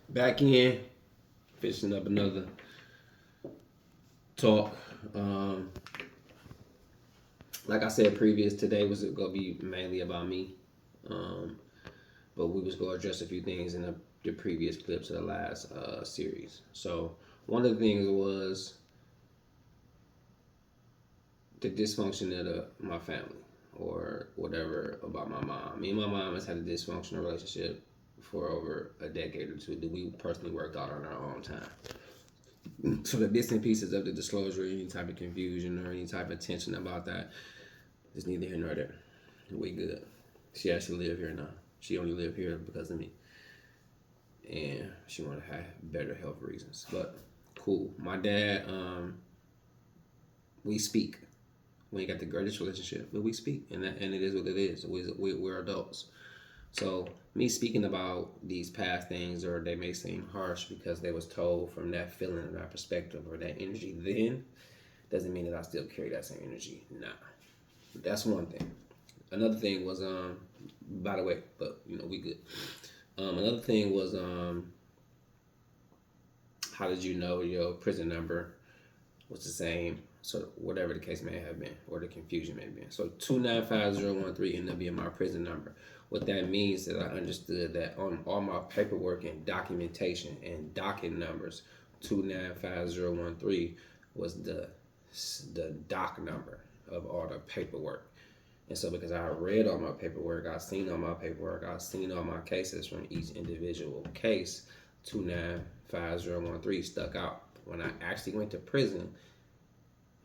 Back in, finishing up another talk. Um, like I said previous, today was gonna be mainly about me. Um, but we was gonna address a few things in the previous clips of the last series. So one of the things was the dysfunction of my family or whatever about my mom. Me and my mom has had a dysfunctional relationship for over a decade or two that we personally worked out on our own time. So the bits and pieces of the disclosure, any type of confusion or any type of tension about that, is neither here nor there. We good. She actually live here now. She only live here because of me, and she want to have better health reasons. But cool. My dad, we speak. We ain't got the greatest relationship, but we speak, and it is what it is. We're adults. So me speaking about these past things, or they may seem harsh because they was told from that feeling or that perspective or that energy then, doesn't mean that I still carry that same energy. Nah, that's one thing. Another thing was by the way, but we good. Another thing was how did you know your prison number was the same? So whatever the case may have been, or the confusion may have been. So 295013 ended up being my prison number. What that means is I understood that on all my paperwork and documentation and docket numbers, 295013 was the doc number of all the paperwork. And so because I read all my paperwork, I seen all my paperwork, I seen all my cases from each individual case, 295013 stuck out. When I actually went to prison,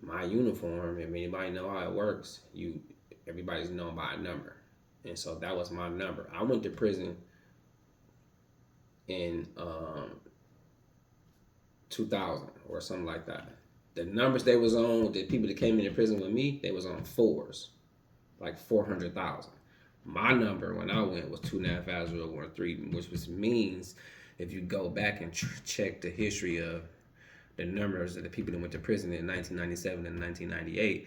my uniform, if anybody know how it works, everybody's known by a number. And so that was my number. I went to prison in 2000 or something like that. The numbers they was on, the people that came into prison with me, they was on fours, like 400,000. My number when I went was 295013, which means if you go back and check the history of the numbers of the people that went to prison in 1997 and 1998,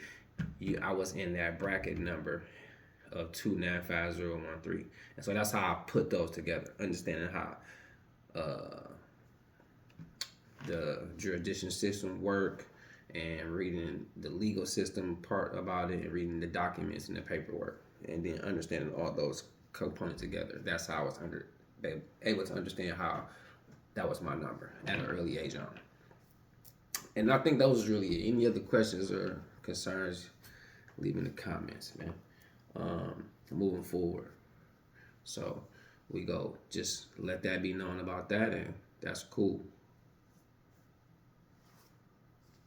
I was in that bracket number of 295013. And so that's how I put those together, understanding how the jurisdiction system work and reading the legal system part about it and reading the documents and the paperwork and then understanding all those components together. That's how I was able to understand how that was my number at an early age on. And I think that was really it. Any other questions or concerns, leave in the comments, man. Moving forward. So we go, just let that be known about that, and that's cool.